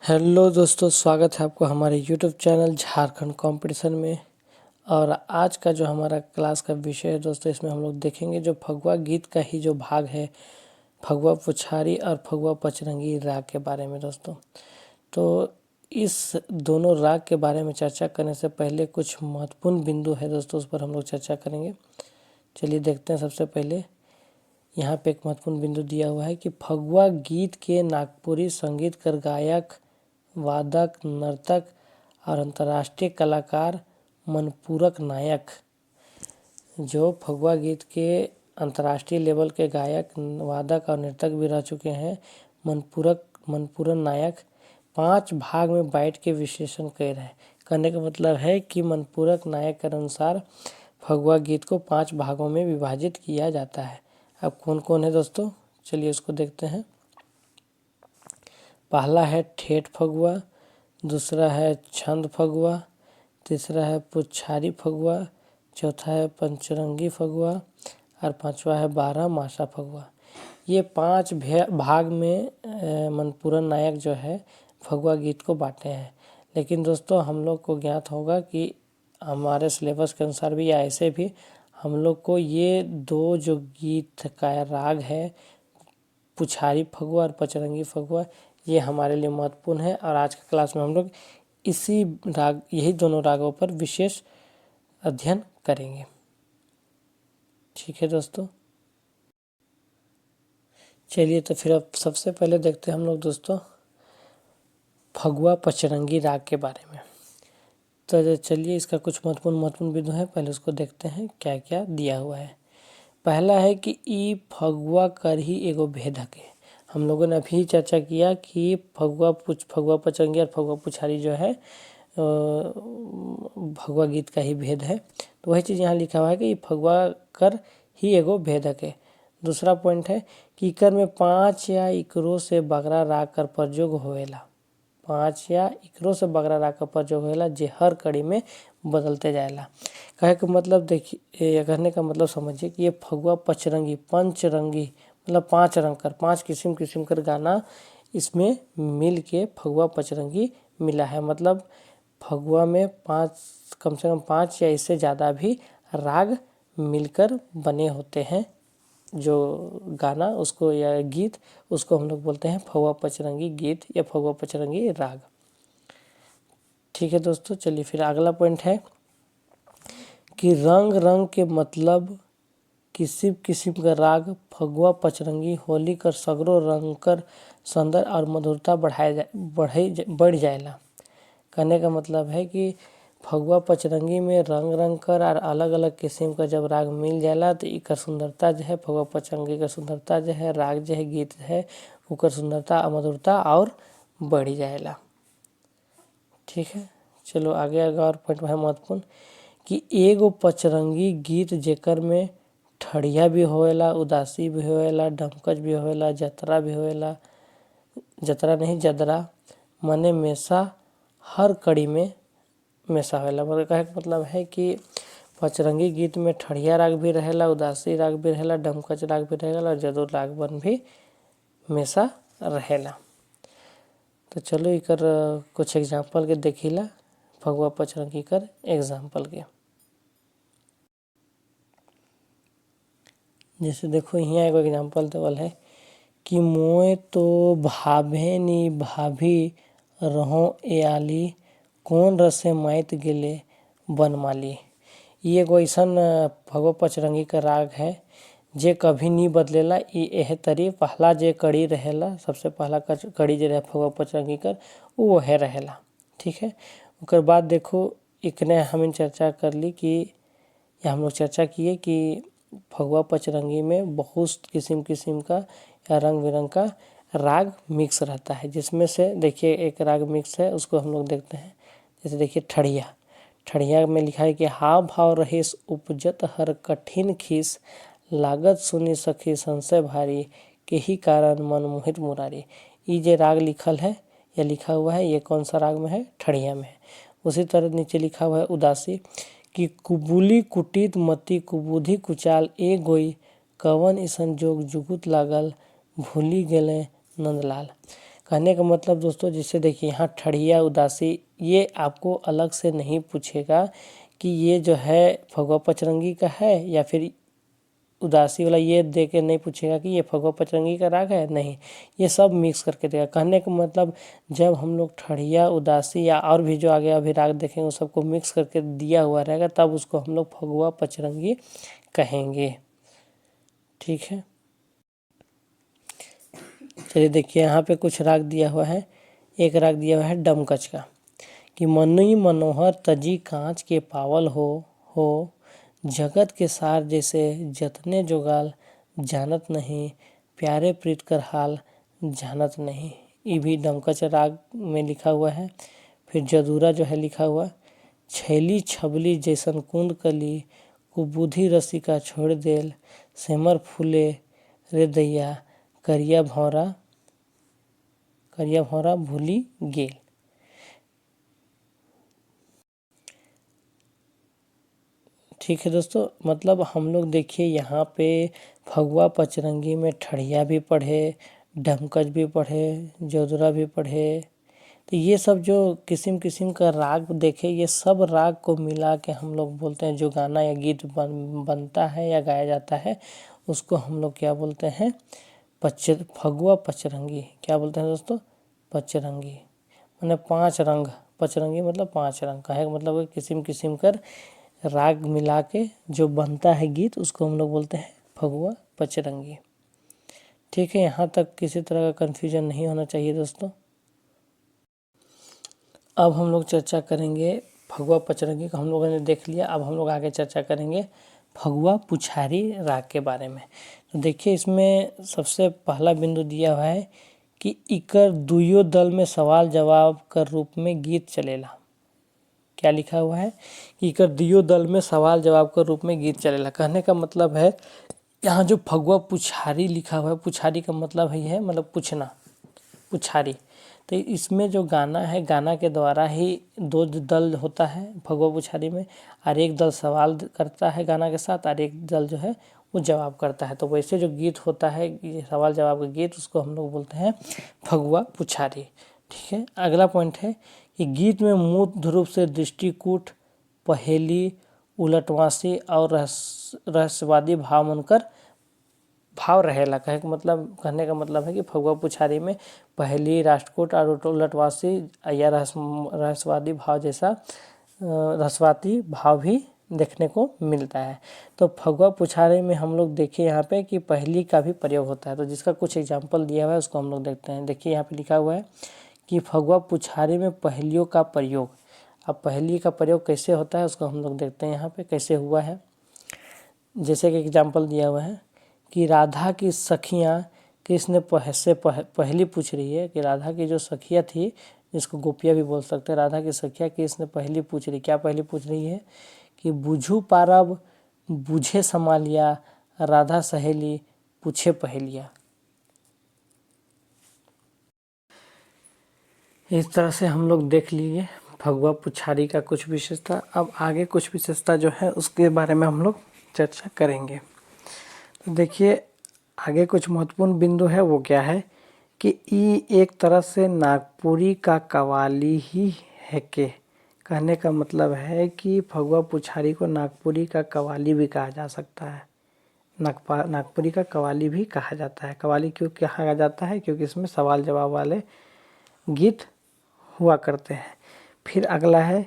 Hello दोस्तों, स्वागत है आपको हमारे यूट्यूब चैनल झारखंड कंपटीशन में। और आज का जो हमारा क्लास का विषय है दोस्तों, इसमें हम लोग देखेंगे जो फगुआ गीत का ही जो भाग है, फगुआ पुछारी और फगुआ पचरंगी राग के बारे में दोस्तों। तो इस दोनों राग के बारे में चर्चा करने से पहले कुछ महत्वपूर्ण बिंदु है दोस्तों, उस पर हम लोग चर्चा करेंगे। चलिए देखते हैं। सबसे पहले यहाँ पे एक महत्वपूर्ण बिंदु दिया हुआ है कि फगुआ गीत के नागपुरी संगीतकार, गायक, वादक, नर्तक और अंतर्राष्ट्रीय कलाकार मनपूरक नायक। जो फगुआ गीत के अंतर्राष्ट्रीय लेवल के गायक, वादक और नर्तक भी रह चुके हैं, मनपूरन नायक 5 भाग में बांट के विश्लेषण कर रहे हैं। करने का मतलब है कि मनपूरक नायक के अनुसार फगुआ गीत को 5 भागों में विभाजित किया जाता है। अब कौन कौन है दोस्तों, चलिए उसको देखते हैं। पहला है ठेठ फगुआ, दूसरा है छंद फगुआ, तीसरा है पुछारी फगुआ, चौथा है पंचरंगी फगुआ और पांचवा है 12 मासा फगुआ। ये 5 भाग में मनपूरन नायक जो है फगुआ गीत को बांटे हैं। लेकिन दोस्तों हम लोग को ज्ञात होगा कि हमारे सिलेबस के अनुसार भी या ऐसे भी हम लोग को ये 2 जो गीत का राग है, पुछारी फगुआ और पचरंगी फगुआ, ये हमारे लिए महत्वपूर्ण है। और आज के क्लास में हम लोग इसी राग, यही दोनों रागों पर विशेष अध्ययन करेंगे। ठीक है दोस्तों, चलिए तो फिर अब सबसे पहले देखते हैं हम लोग दोस्तों फगुआ पचरंगी राग के बारे में। तो चलिए इसका कुछ महत्वपूर्ण बिंदु है, पहले उसको देखते हैं क्या क्या दिया हुआ है। पहला है कि ई फगुआ कर ही एगो भेदक है। हम लोगों ने अभी चर्चा किया कि फगुआ पचरंगी और फगुआ पुछारी जो है फगुआ गीत का ही भेद है। तो वही चीज़ यहाँ लिखा हुआ है कि फगुआ कर ही एगो भेदक है। दूसरा पॉइंट है कि इकर में 5 या इकरो से बगरा राग कर प्रयोग होएला। 5 या इकरो से बगरा राग का प्रयोग होएला, जे हर कड़ी में बदलते जाएला। कहे का मतलब देखिए, कहने का मतलब समझिए कि ये फगुआ पचरंगी, पंचरंगी मतलब 5 रंग कर, 5 किस्म कर गाना इसमें मिल के फगुआ पचरंगी मिला है। मतलब फगुआ में 5, कम से कम 5 या इससे ज़्यादा भी राग मिलकर बने होते हैं। जो गाना उसको या गीत, उसको हम लोग बोलते हैं फगुआ पचरंगी गीत या फगुआ पचरंगी राग। ठीक है दोस्तों, चलिए फिर अगला पॉइंट है कि रंग रंग के मतलब किसिम किसिम का राग फगुआ पचरंगी होली कर सगरो रंग कर सौंदर्य और मधुरता बढ़ जाएला। कहने का मतलब है कि फगुआ पचरंगी में रंग रंग कर और अलग अलग किस्म का जब राग मिल जाएला तो इकर सुंदरता जो है, फगुआ पचरंगी का सुंदरता जो है, राग जो है, गीत है, उकर सुंदरता और मधुरता और बढ़ जाएला। ठीक है, चलो आगे और पॉइंट है महत्वपूर्ण कि एगो पचरंगी गीत जेकर में ठड़िया भी होएला, उदासी भी होएला, डमकच भी होएला, जतरा भी होएला, जतरा नहीं जदरा मने मेसा हर कड़ी में मेसा होएला। मतलब है कि पचरंगी गीत में ठड़िया राग भी रहेला, उदासी राग भी रहेला, डमकच राग भी रहेला और जदुर राग बन भी मेसा रहेला। तो चलो इकर कुछ एग्जाम्पल के देखिला फगुआ पचरंगी कर एग्जाम्पल के। जैसे देखो यहाँ एगो एग्जाम्पल देवल है कि मोए तो भाभे नी भाभी रहो ए आली कौन रसे माइत गेले बनमाली। ये एगो ऐसन फगुआ पचरंगी का राग है जे कभी नहीं बदलेला। यह तरी पहला जे कड़ी रहेला, सबसे पहला कड़ी जे रहे फगुआ पचरंगी कर वो है रहेला। ठीक है, उसके बाद देखो इकने हम चर्चा कर ली कि या हम लोग चर्चा किए कि फगुआ पचरंगी में बहुत किस्म का या रंग बिरंग का राग मिक्स रहता है। जिसमें से देखिए एक राग मिक्स है, उसको हम लोग देखते हैं। जैसे देखिए ठड़िया में लिखा है कि हाव भाव रहीस उपजत हर कठिन खीस लागत सुनी सखी संशय भारी के ही कारण मन मोहित मुरारी। ये जो राग लिखल है या लिखा हुआ है, ये कौन सा राग में है? ठड़िया में है। उसी तरह नीचे लिखा हुआ है उदासी कि कुबुली कुटित मति कुबुधि कुचाल ए गोई कवन ईसन जोग जुगुत लागल भूली गेले नंदलाल। कहने का मतलब दोस्तों, जिससे देखिए यहाँ ठड़िया उदासी, ये आपको अलग से नहीं पूछेगा कि ये जो है फगुआ पचरंगी का है या फिर उदासी वाला, ये दे के नहीं पूछेगा कि ये फगुआ पचरंगी का राग है, नहीं, ये सब मिक्स करके देगा। कहने का मतलब जब हम लोग ठड़िया उदासी या और भी जो आगे अभी राग देखेंगे उस सबको मिक्स करके दिया हुआ रहेगा, तब उसको हम लोग फगुआ पचरंगी कहेंगे। ठीक है, चलिए देखिए यहाँ पे कुछ राग दिया हुआ है। एक राग दिया हुआ है डमकच का, कि मनुई मनोहर तजी कांच के पावल हो जगत के सार जैसे जतने जोगाल जानत नहीं प्यारे प्रीत कर हाल जानत नहीं। ये भी डमकच राग में लिखा हुआ है। फिर जदूरा जो है लिखा हुआ, छैली छबली जैसन कुंद कली कुबुद्धि रसिका छोड़ देल सेमर फूले रे दैया करिया भौरा भूली गेल। ठीक है दोस्तों, मतलब हम लोग देखिए यहाँ पे फगुआ पचरंगी में ठड़िया भी पढ़े, डमकच भी पढ़े, जोदरा भी पढ़े। तो ये सब जो किस्म किस्म का राग देखे, ये सब राग को मिला के हम लोग बोलते हैं, जो गाना या गीत बनता है या गाया जाता है उसको हम लोग क्या बोलते हैं, फगुआ पचरंगी। क्या बोलते हैं दोस्तों, पचरंगी। मैंने 5 रंग, पचरंगी मतलब 5 रंग का है, मतलब किस्म किस्म कर राग मिला के जो बनता है गीत उसको हम लोग बोलते हैं फगुआ पचरंगी। ठीक है, यहाँ तक किसी तरह का कन्फ्यूजन नहीं होना चाहिए दोस्तों। अब हम लोग चर्चा करेंगे फगुआ पचरंगी का, हम लोगों ने देख लिया। अब हम लोग आगे चर्चा करेंगे फगुआ पुछारी राग के बारे में। तो देखिए इसमें सबसे पहला बिंदु दिया हुआ है कि इकर दुयो दल में सवाल जवाब कर रूप में गीत चलेला। क्या लिखा हुआ है कि इकर दियो दल में सवाल जवाब के रूप में गीत चलेला। कहने का मतलब है यहाँ जो फगुआ पुछारी लिखा हुआ है, पुछारी का मतलब है मतलब पूछना, पुछारी। तो इसमें जो गाना है, गाना के द्वारा ही 2 दल होता है फगुआ पुछारी में, और एक दल सवाल करता है गाना के साथ और एक दल जो है वो जवाब करता है। तो वैसे जो गीत होता है, ये सवाल जवाब का गीत, उसको हम लोग बोलते हैं फगुआ पुछारी। ठीक है, अगला पॉइंट है कि गीत में मूर्त रूप से दृष्टिकूट, पहेली, उलटवासी और रहस्यवादी भाव मनकर भाव रहेला। कहने का मतलब है कि फगुआ पुछारी में पहेली, राष्ट्रकूट और उलटवासी या रहस्यवादी भाव जैसा रहस्यवादी भाव भी देखने को मिलता है। तो फगुआ पुछारी में हम लोग देखिए यहाँ पे कि पहेली का भी प्रयोग होता है। तो जिसका कुछ एग्जाम्पल दिया हुआ है उसको हम लोग देखते हैं। देखिए यहाँ पे लिखा हुआ है कि फगुआ पुछारी में पहेलियों का प्रयोग। अब पहेली का प्रयोग कैसे होता है उसको हम लोग देखते हैं यहाँ पे कैसे हुआ है। जैसे कि एग्जाम्पल दिया हुआ है कि राधा की सखियाँ कृष्ण से पहेली पूछ रही है, कि राधा की जो सखियाँ थी, जिसको गोपियाँ भी बोल सकते हैं, राधा की सखियाँ कृष्ण पहेली पूछ रही। क्या पहेली पूछ रही है कि बुझू पारब बुझे संभालिया राधा सहेली पूछे पहेलिया। इस तरह से हम लोग देख लिए फगुआ पुछारी का कुछ विशेषता। अब आगे कुछ विशेषता जो है उसके बारे में हम लोग चर्चा करेंगे। तो देखिए आगे कुछ महत्वपूर्ण बिंदु है, वो क्या है कि ई एक तरह से नागपुरी का कव्वाली ही है के। कहने का मतलब है कि फगुआ पुछारी को नागपुरी का कव्वाली भी कहा जा सकता है। नागपुरी का कव्वाली भी कहा जाता है। कव्वाली क्यों कहा जाता है? क्योंकि इसमें सवाल जवाब वाले गीत हुआ करते हैं। फिर अगला है,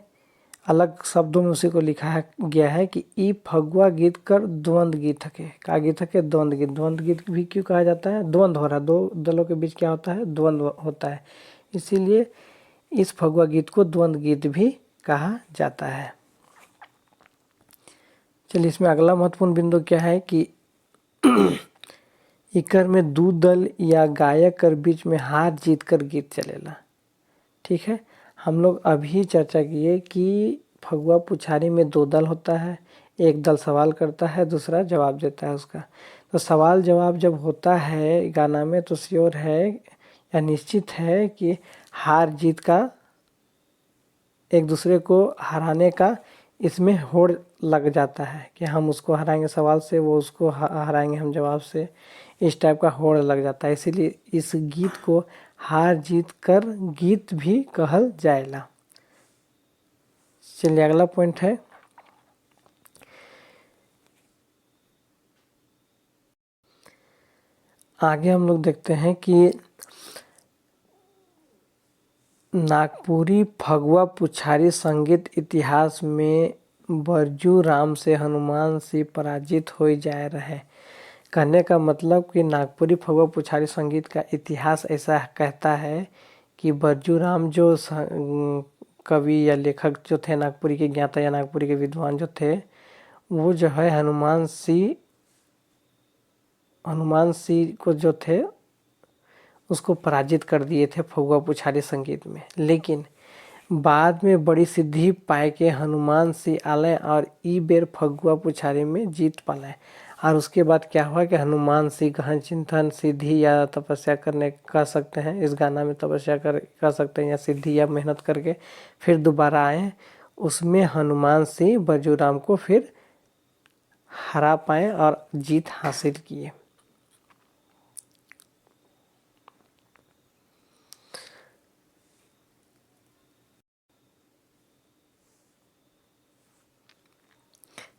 अलग शब्दों में उसी को लिखा गया है कि ई फगुआ गीत कर द्वंद्व गीत हके। का गीत हके? द्वंद्व गीत। द्वंद्व गीत भी क्यों कहा जाता है? द्वंद्व हो रहा है, 2 दलों के बीच क्या होता है? द्वंद्व होता है, इसीलिए इस फगुआ गीत को द्वंद्व गीत भी कहा जाता है। चलिए इसमें अगला महत्वपूर्ण बिंदु क्या है कि इकर में 2 दल या गायक कर बीच में हार जीत कर गीत चलेला। ठीक है, हम लोग अभी चर्चा किए कि फगुआ पुछारी में 2 दल होता है, एक दल सवाल करता है, दूसरा जवाब देता है उसका। तो सवाल जवाब जब होता है गाना में तो श्योर है या निश्चित है कि हार जीत का, एक दूसरे को हराने का इसमें होड़ लग जाता है कि हम उसको हराएंगे सवाल से, वो उसको हराएंगे हम जवाब से। इस टाइप का होड़ लग जाता है, इसीलिए इस गीत को हार जीत कर गीत भी कहल जाएला। चलिए अगला पॉइंट है, आगे हम लोग देखते हैं कि नागपुरी फगुआ पुछारी संगीत इतिहास में बरजू राम से हनुमान से पराजित हो जा रहे। कहने का मतलब कि नागपुरी फगुआ पुछारी संगीत का इतिहास ऐसा कहता है कि बरजू राम जो कवि या लेखक जो थे नागपुरी के ज्ञाता या नागपुरी के विद्वान जो थे, वो जो है हनुमान सिंह को जो थे उसको पराजित कर दिए थे फगुआ पुछारी संगीत में। लेकिन बाद में बड़ी सिद्धि पाए के हनुमान सिंह आले और ई बेर फगुआ पुछारी में जीत पाले। और उसके बाद क्या हुआ कि हनुमान सिंह गहन चिंतन सिद्धि या तपस्या करने कर सकते हैं, इस गाना में तपस्या कर सकते हैं या सिद्धि या मेहनत करके फिर दोबारा आए, उसमें हनुमान सिंह बरजू को फिर हरा पाए और जीत हासिल किए।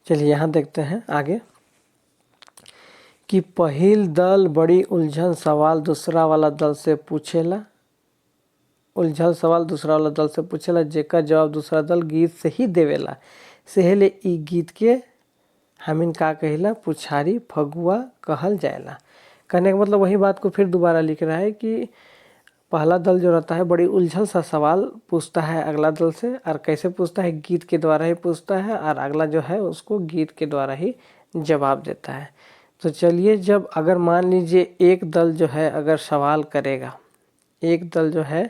चलिए यहाँ देखते हैं आगे कि पहिल दल बड़ी उलझन सवाल दूसरा वाला दल से पूछेला, जेकर जवाब दूसरा दल गीत से ही देवेला, सेहेले ई गीत के हमिन का कहिला पुछारी फगुआ कहल जाएला। कहने का मतलब वही बात को फिर दोबारा लिख रहा है कि पहला दल जो रहता है बड़ी उलझन सा सवाल पूछता है अगला दल से, और कैसे पूछता है, गीत के द्वारा ही पूछता है, और अगला जो है उसको गीत के द्वारा ही जवाब देता है। तो चलिए, जब अगर मान लीजिए एक दल जो है अगर सवाल करेगा, एक दल जो है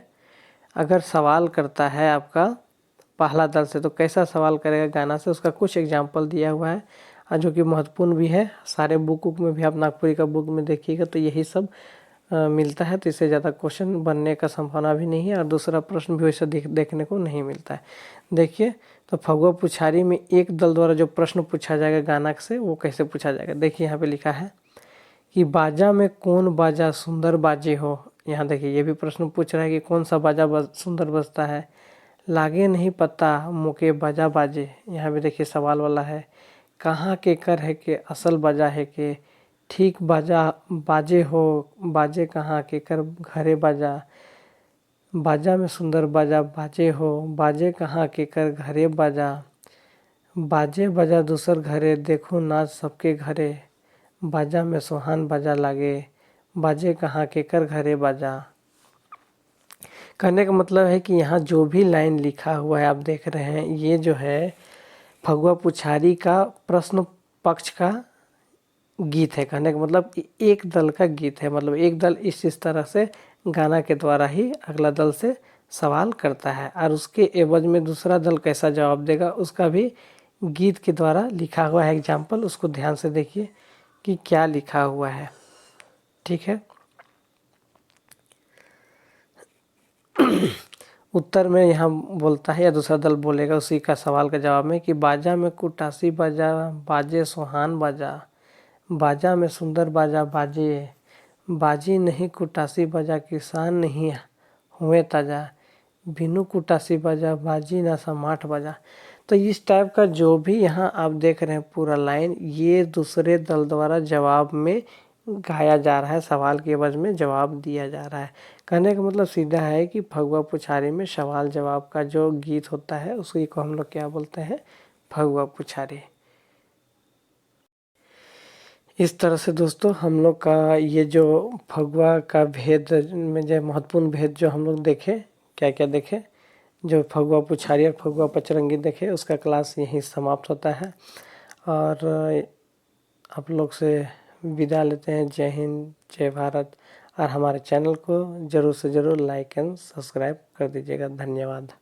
अगर सवाल करता है आपका पहला दल से, तो कैसा सवाल करेगा गाना से, उसका कुछ एग्जाम्पल दिया हुआ है और जो कि महत्वपूर्ण भी है। सारे बुक में भी आप नागपुरी का बुक में देखिएगा तो यही सब मिलता है, तो इससे ज़्यादा क्वेश्चन बनने का संभावना भी नहीं है और दूसरा प्रश्न भी वैसा देखने को नहीं मिलता है। देखिए, तो फगुआ पुछारी में एक दल द्वारा जो प्रश्न पूछा जाएगा गाना से, वो कैसे पूछा जाएगा। देखिए यहाँ पे लिखा है कि बाजा में कौन बाजा सुंदर बाजे हो। यहाँ देखिए ये भी प्रश्न पूछ रहा है कि कौन सा बाजा सुंदर बजता है। लागे नहीं पता मुके बाजा बाजे, यहाँ भी देखिए सवाल वाला है। कहाँ के कर है के असल बाजा है के, ठीक बाजा बाजे हो, बाजे कहाँ के कर घरे बाजा, बाजा में सुंदर बाजा बाजे हो, बाजे कहाँ के कर घरे बाजा, बाजे बाजा दूसर घरे देखो नाच सबके घरे, बाजा में सोहान बाजा लागे, बाजे कहाँ के कर घरे बाजा। कहने का मतलब है कि यहाँ जो भी लाइन लिखा हुआ है आप देख रहे हैं, ये जो है फगुआ पुछारी का प्रश्न पक्ष का गीत है। कहने का मतलब एक दल का गीत है, मतलब एक दल इस तरह से गाना के द्वारा ही अगला दल से सवाल करता है और उसके एवज में दूसरा दल कैसा जवाब देगा उसका भी गीत के द्वारा लिखा हुआ है एग्जाम्पल। उसको ध्यान से देखिए कि क्या लिखा हुआ है, ठीक है। उत्तर में यहाँ बोलता है या दूसरा दल बोलेगा उसी का सवाल का जवाब में कि बाजा में कुटासी बाजा बाजे सुहान बाजा, बाजा में सुंदर बाजा बाजे, बाजी नहीं कुटासी बाजा किसान नहीं हुए ताजा, बिनु कुटासी बाजा बाजी ना समाठ बाजा। तो इस टाइप का जो भी यहाँ आप देख रहे हैं पूरा लाइन, ये दूसरे दल द्वारा जवाब में गाया जा रहा है, सवाल के एवज में जवाब दिया जा रहा है। कहने का मतलब सीधा है कि फगुआ पुछारी में सवाल जवाब का जो गीत होता है उसी को हम लोग क्या बोलते हैं, फगुआ पुछारी। इस तरह से दोस्तों हम लोग का ये जो फगुआ का भेद में जो महत्वपूर्ण भेद जो हम लोग देखे, क्या क्या देखे, जो फगुआ पुछारी और फगुआ पचरंगी देखे, उसका क्लास यहीं समाप्त होता है और आप लोग से विदा लेते हैं। जय हिंद, जय भारत। और हमारे चैनल को ज़रूर से ज़रूर लाइक एंड सब्सक्राइब कर दीजिएगा। धन्यवाद।